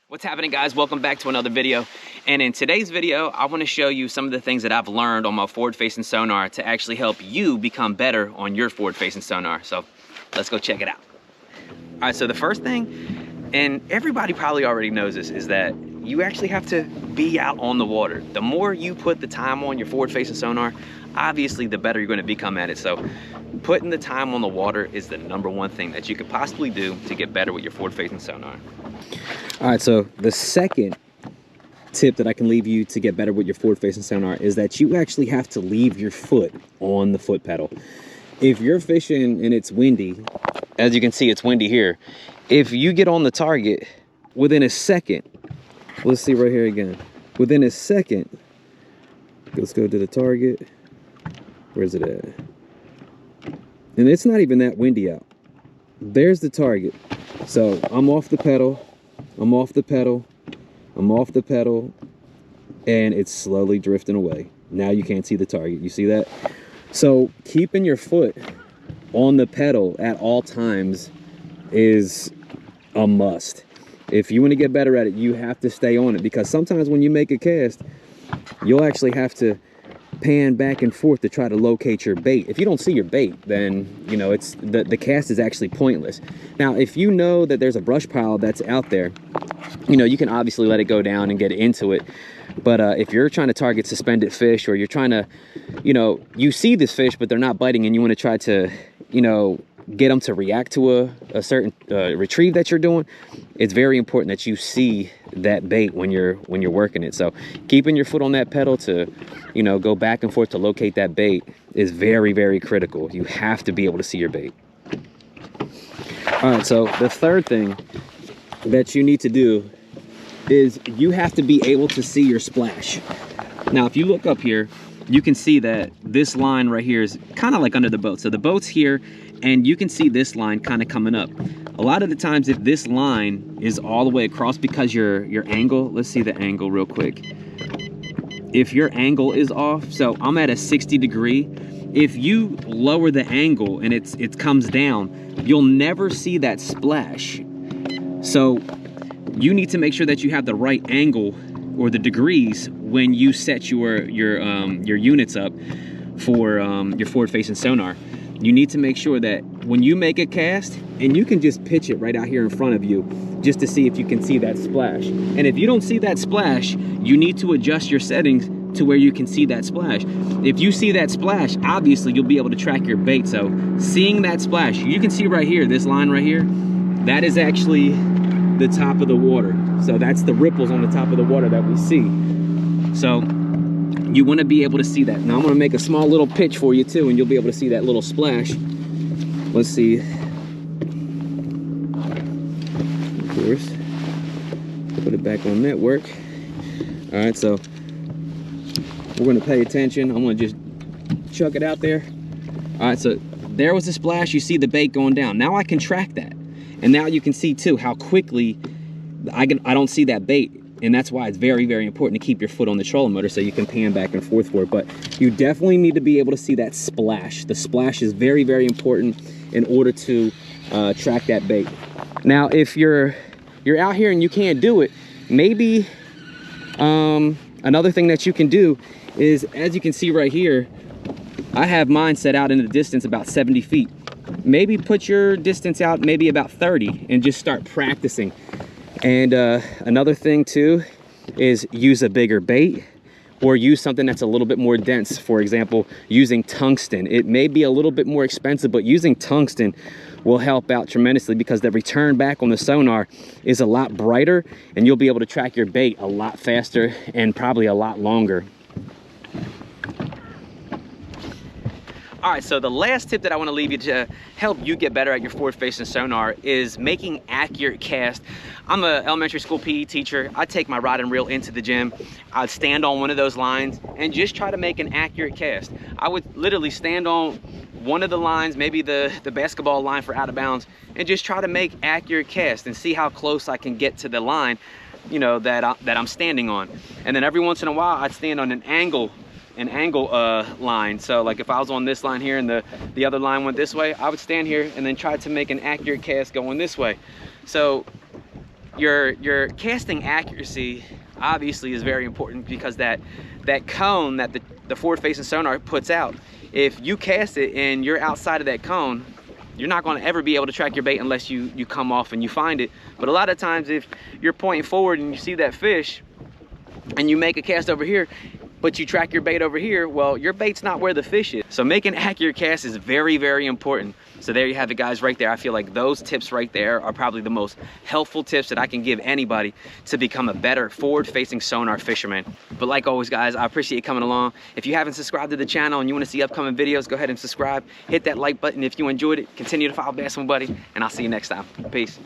What's happening, guys? Welcome back to another video. And in today's video, I want to show you some of the things that I've learned on my forward-facing sonar to actually help you become better on your forward-facing sonar. So let's go check it out. All right, so the first thing, and everybody probably already knows this, is that you actually have to be out on the water. The more you put the time on your forward-facing sonar, obviously the better you're going to become at it. So putting the time on the water is the #1 thing that you could possibly do to get better with your forward-facing sonar. All right, so the second tip that I can leave you to get better with your forward-facing sonar is that you actually have to leave your foot on the foot pedal. If you're fishing and it's windy, as you can see, it's windy here. If you get on the target, within a second, let's see right here again. Within a second, let's go to the target. Where's it at? And it's not even that windy out. There's the target. So I'm off the pedal. I'm off the pedal, I'm off the pedal, and it's slowly drifting away. Now you can't see the target, you see that? So keeping your foot on the pedal at all times is a must. If you want to get better at it, you have to stay on it, because sometimes when you make a cast, you'll actually have to pan back and forth to try to locate your bait. If you don't see your bait, then you know it's the cast is actually pointless. Now if you know that there's a brush pile that's out there, you know, you can obviously let it go down and get into it. But if you're trying to target suspended fish, or you're trying to, you know, you see this fish but they're not biting, and you want to try to, you know, get them to react to a certain retrieve that you're doing, it's very important that you see that bait when you're working it. So keeping your foot on that pedal to, you know, go back and forth to locate that bait is very, very critical. You have to be able to see your bait. All right, so the third thing that you need to do is you have to be able to see your splash. Now if you look up here, you can see that this line right here is kind of like under the boat. So the boat's here, and you can see this line kind of coming up. A lot of the times, if this line is all the way across, because your angle, let's see the angle real quick. If your angle is off, so I'm at a 60 degree, if you lower the angle and it comes down, you'll never see that splash. So you need to make sure that you have the right angle or the degrees when you set your units up for your forward-facing sonar. You need to make sure that when you make a cast, and you can just pitch it right out here in front of you just to see if you can see that splash. And if you don't see that splash, you need to adjust your settings to where you can see that splash. If you see that splash, obviously you'll be able to track your bait. So seeing that splash, you can see right here, this line right here, that is actually the top of the water. So that's the ripples on the top of the water that we see. So you want to be able to see that. Now I'm going to make a small little pitch for you too, and you'll be able to see that little splash. Let's see. Of course, put it back on network. All right, so we're going to pay attention. I'm going to just chuck it out there. All right, so there was the splash. You see the bait going down. Now I can track that, and now you can see too how quickly I don't see that bait. And that's why it's very, very important to keep your foot on the trolling motor so you can pan back and forth for it. But you definitely need to be able to see that splash. The splash is very, very important in order to track that bait. Now, if you're out here and you can't do it, maybe another thing that you can do is, as you can see right here, I have mine set out in the distance about 70 feet. Maybe put your distance out maybe about 30 and just start practicing. And another thing too is use a bigger bait, or use something that's a little bit more dense. For example, using tungsten. It may be a little bit more expensive, but using tungsten will help out tremendously, because the return back on the sonar is a lot brighter, and you'll be able to track your bait a lot faster and probably a lot longer. All right, so the last tip that I want to leave you to help you get better at your forward-facing sonar is making accurate casts. I'm an elementary school PE teacher. I take my rod and reel into the gym. I'd stand on one of those lines and just try to make an accurate cast. I would literally stand on one of the lines, maybe the basketball line for out of bounds, and just try to make accurate casts and see how close I can get to the line, you know, that I'm standing on. And then every once in a while, I'd stand on an angle line. So like if I was on this line here and the other line went this way, I would stand here and then try to make an accurate cast going this way. So your casting accuracy obviously is very important, because that cone that the forward facing sonar puts out, if you cast it and you're outside of that cone, you're not going to ever be able to track your bait unless you come off and you find it. But a lot of times, if you're pointing forward and you see that fish and you make a cast over here, but you track your bait over here, well, your bait's not where the fish is. So making accurate casts is very, very important. So there you have it, guys, right there. I feel like those tips right there are probably the most helpful tips that I can give anybody to become a better forward-facing sonar fisherman. But like always, guys, I appreciate you coming along. If you haven't subscribed to the channel and you want to see upcoming videos, go ahead and subscribe. Hit that like button if you enjoyed it. Continue to follow Bassn Buddy, and I'll see you next time. Peace.